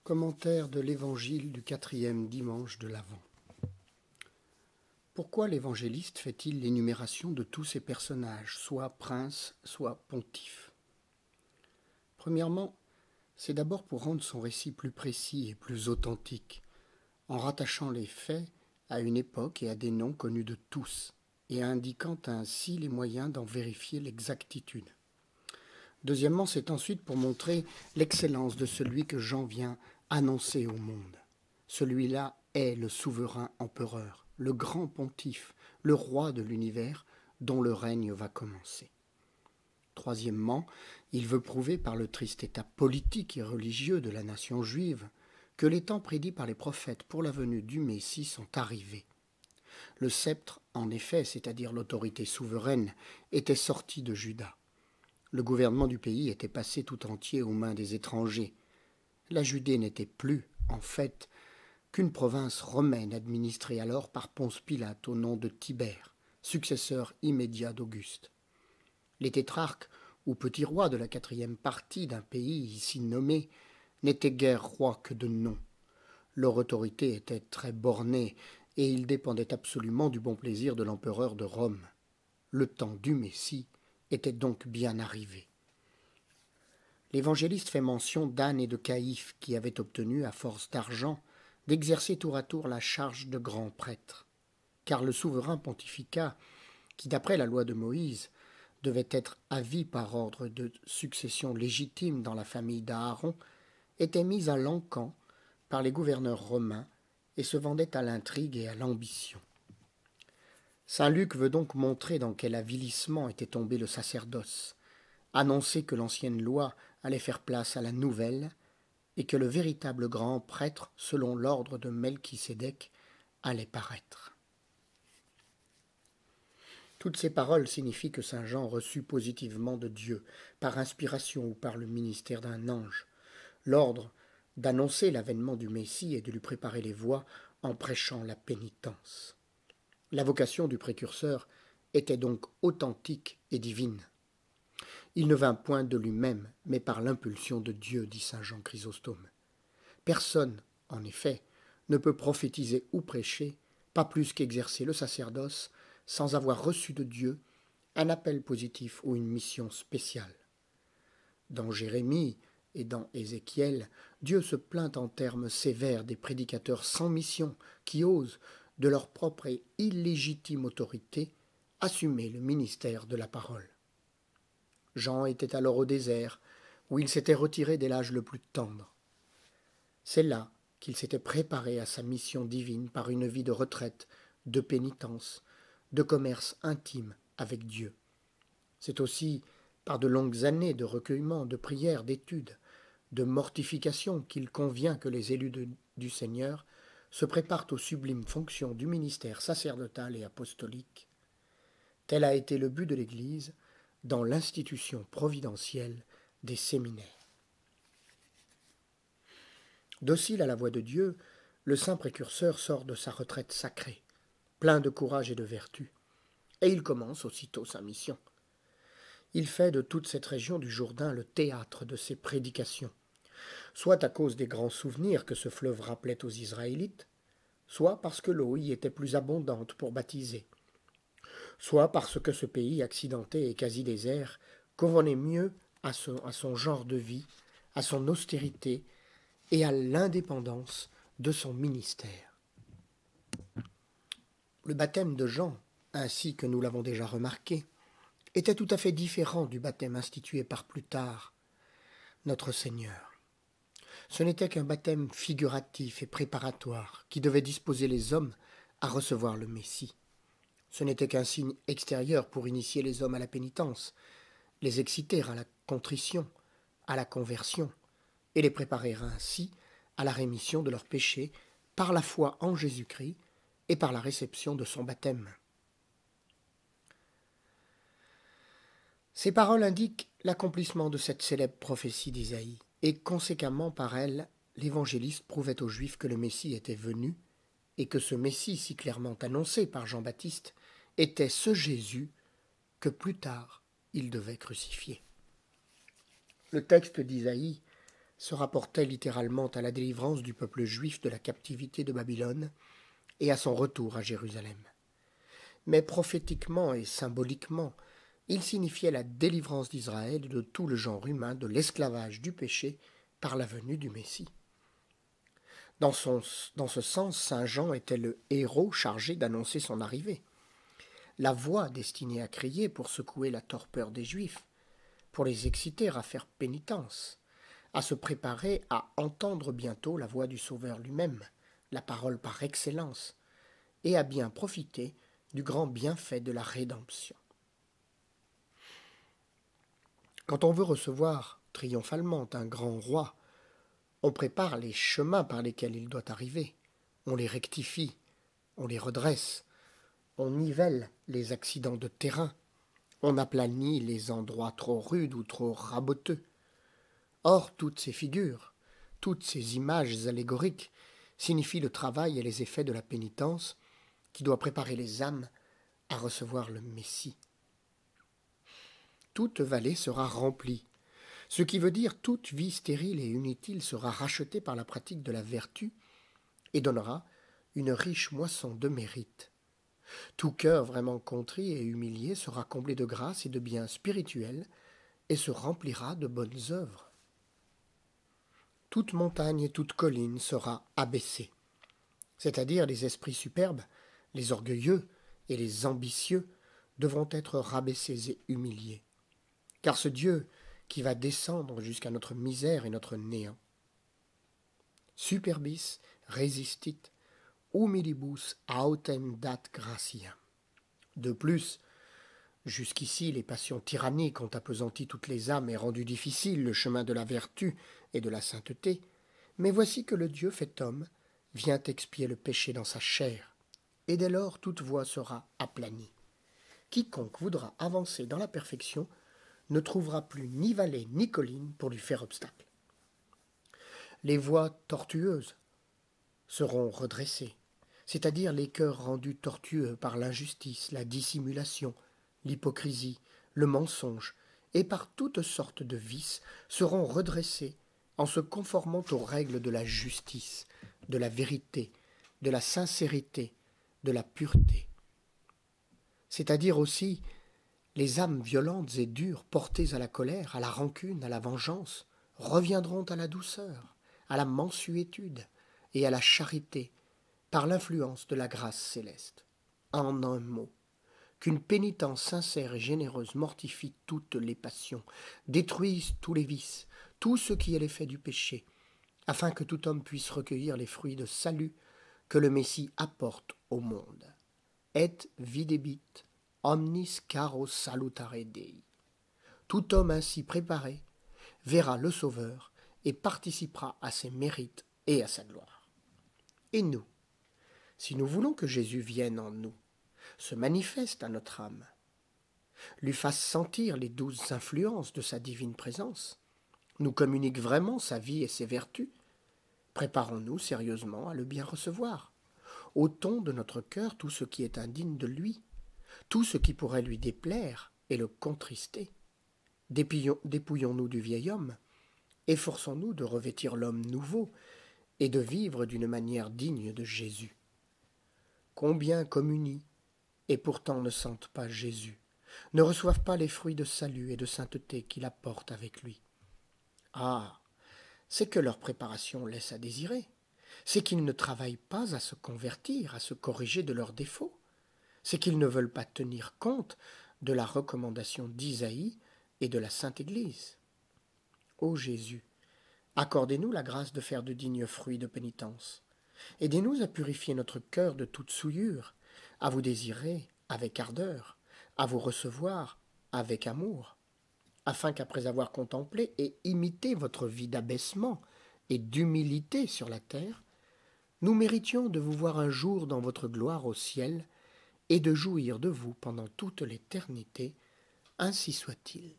Commentaire de l'Évangile du 4e dimanche de l'Avent. Pourquoi l'évangéliste fait-il l'énumération de tous ces personnages, soit princes, soit pontifes? Premièrement, c'est d'abord pour rendre son récit plus précis et plus authentique, en rattachant les faits à une époque et à des noms connus de tous, et indiquant ainsi les moyens d'en vérifier l'exactitude. Deuxièmement, c'est ensuite pour montrer l'excellence de celui que Jean vient annoncer au monde. Celui-là est le souverain empereur, le grand pontife, le roi de l'univers dont le règne va commencer. Troisièmement, il veut prouver par le triste état politique et religieux de la nation juive que les temps prédits par les prophètes pour la venue du Messie sont arrivés. Le sceptre, en effet, c'est-à-dire l'autorité souveraine, était sorti de Juda. Le gouvernement du pays était passé tout entier aux mains des étrangers. La Judée n'était plus, en fait, qu'une province romaine administrée alors par Ponce Pilate au nom de Tibère, successeur immédiat d'Auguste. Les tétrarques, ou petits rois de la 4e partie d'un pays ici nommé, n'étaient guère rois que de nom. Leur autorité était très bornée, et ils dépendaient absolument du bon plaisir de l'empereur de Rome. Le temps du Messie était donc bien arrivé. L'évangéliste fait mention d'Anne et de Caïphe qui avaient obtenu, à force d'argent, d'exercer tour à tour la charge de grand prêtre. Car le souverain pontificat, qui d'après la loi de Moïse, devait être à vie par ordre de succession légitime dans la famille d'Aaron, était mis à l'encan par les gouverneurs romains et se vendait à l'intrigue et à l'ambition. Saint Luc veut donc montrer dans quel avilissement était tombé le sacerdoce, annoncer que l'ancienne loi allait faire place à la nouvelle, et que le véritable grand prêtre, selon l'ordre de Melchisédek, allait paraître. Toutes ces paroles signifient que saint Jean reçut positivement de Dieu, par inspiration ou par le ministère d'un ange, l'ordre d'annoncer l'avènement du Messie et de lui préparer les voies en prêchant la pénitence. La vocation du précurseur était donc authentique et divine. Il ne vint point de lui-même, mais par l'impulsion de Dieu, dit saint Jean Chrysostome. Personne, en effet, ne peut prophétiser ou prêcher, pas plus qu'exercer le sacerdoce, sans avoir reçu de Dieu un appel positif ou une mission spéciale. Dans Jérémie et dans Ézéchiel, Dieu se plaint en termes sévères des prédicateurs sans mission qui osent, de leur propre et illégitime autorité, assumer le ministère de la parole. Jean était alors au désert, où il s'était retiré dès l'âge le plus tendre. C'est là qu'il s'était préparé à sa mission divine par une vie de retraite, de pénitence, de commerce intime avec Dieu. C'est aussi par de longues années de recueillement, de prière, d'études, de mortification qu'il convient que les élus du Seigneur se préparent aux sublimes fonctions du ministère sacerdotal et apostolique. Tel a été le but de l'Église dans l'institution providentielle des séminaires. Docile à la voix de Dieu, le saint précurseur sort de sa retraite sacrée, plein de courage et de vertu, et il commence aussitôt sa mission. Il fait de toute cette région du Jourdain le théâtre de ses prédications, soit à cause des grands souvenirs que ce fleuve rappelait aux Israélites, soit parce que l'eau y était plus abondante pour baptiser, soit parce que ce pays accidenté et quasi désert convenait mieux à son genre de vie, à son austérité et à l'indépendance de son ministère. Le baptême de Jean, ainsi que nous l'avons déjà remarqué, était tout à fait différent du baptême institué par plus tard notre Seigneur. Ce n'était qu'un baptême figuratif et préparatoire qui devait disposer les hommes à recevoir le Messie. Ce n'était qu'un signe extérieur pour initier les hommes à la pénitence, les exciter à la contrition, à la conversion, et les préparer ainsi à la rémission de leurs péchés par la foi en Jésus-Christ et par la réception de son baptême. Ces paroles indiquent l'accomplissement de cette célèbre prophétie d'Isaïe, et conséquemment par elle, l'évangéliste prouvait aux Juifs que le Messie était venu, et que ce Messie si clairement annoncé par Jean-Baptiste était ce Jésus que plus tard il devait crucifier. Le texte d'Isaïe se rapportait littéralement à la délivrance du peuple juif de la captivité de Babylone et à son retour à Jérusalem. Mais prophétiquement et symboliquement, il signifiait la délivrance d'Israël et de tout le genre humain de l'esclavage du péché par la venue du Messie. Dans ce sens, Saint Jean était le héros chargé d'annoncer son arrivée, la voix destinée à crier pour secouer la torpeur des Juifs, pour les exciter à faire pénitence, à se préparer à entendre bientôt la voix du Sauveur lui-même, la parole par excellence, et à bien profiter du grand bienfait de la rédemption. Quand on veut recevoir triomphalement un grand roi, on prépare les chemins par lesquels il doit arriver, on les rectifie, on les redresse, on nivelle les accidents de terrain, on aplanit les endroits trop rudes ou trop raboteux. Or, toutes ces figures, toutes ces images allégoriques signifient le travail et les effets de la pénitence qui doit préparer les âmes à recevoir le Messie. Toute vallée sera remplie, ce qui veut dire toute vie stérile et inutile sera rachetée par la pratique de la vertu et donnera une riche moisson de mérite. Tout cœur vraiment contrit et humilié sera comblé de grâce et de biens spirituels et se remplira de bonnes œuvres. Toute montagne et toute colline sera abaissée, c'est-à-dire les esprits superbes, les orgueilleux et les ambitieux devront être rabaissés et humiliés, car ce Dieu qui va descendre jusqu'à notre misère et notre néant. Superbis resistit humilibus autem dat gratia. De plus, jusqu'ici les passions tyranniques ont appesanti toutes les âmes et rendu difficile le chemin de la vertu et de la sainteté, mais voici que le Dieu fait homme vient expier le péché dans sa chair, et dès lors toute voie sera aplanie. Quiconque voudra avancer dans la perfection ne trouvera plus ni vallée ni colline pour lui faire obstacle. Les voies tortueuses seront redressées, c'est-à-dire les cœurs rendus tortueux par l'injustice, la dissimulation, l'hypocrisie, le mensonge, et par toutes sortes de vices, seront redressés en se conformant aux règles de la justice, de la vérité, de la sincérité, de la pureté. C'est-à-dire aussi les âmes violentes et dures, portées à la colère, à la rancune, à la vengeance, reviendront à la douceur, à la mansuétude et à la charité, par l'influence de la grâce céleste. En un mot, qu'une pénitence sincère et généreuse mortifie toutes les passions, détruise tous les vices, tout ce qui est l'effet du péché, afin que tout homme puisse recueillir les fruits de salut que le Messie apporte au monde. Et videbit omnis caro salutare Dei. Tout homme ainsi préparé verra le Sauveur et participera à ses mérites et à sa gloire. Et nous, si nous voulons que Jésus vienne en nous, se manifeste à notre âme, lui fasse sentir les douces influences de sa divine présence, nous communique vraiment sa vie et ses vertus, préparons-nous sérieusement à le bien recevoir. Ôtons de notre cœur tout ce qui est indigne de lui, tout ce qui pourrait lui déplaire et le contrister. Dépouillons-nous du vieil homme, efforçons-nous de revêtir l'homme nouveau et de vivre d'une manière digne de Jésus. Combien communient et pourtant ne sentent pas Jésus, ne reçoivent pas les fruits de salut et de sainteté qu'il apporte avec lui. Ah, c'est que leur préparation laisse à désirer, c'est qu'ils ne travaillent pas à se convertir, à se corriger de leurs défauts, c'est qu'ils ne veulent pas tenir compte de la recommandation d'Isaïe et de la Sainte Église. Ô Jésus, accordez-nous la grâce de faire de dignes fruits de pénitence. Aidez-nous à purifier notre cœur de toute souillure, à vous désirer avec ardeur, à vous recevoir avec amour, afin qu'après avoir contemplé et imité votre vie d'abaissement et d'humilité sur la terre, nous méritions de vous voir un jour dans votre gloire au ciel et de jouir de vous pendant toute l'éternité, ainsi soit-il.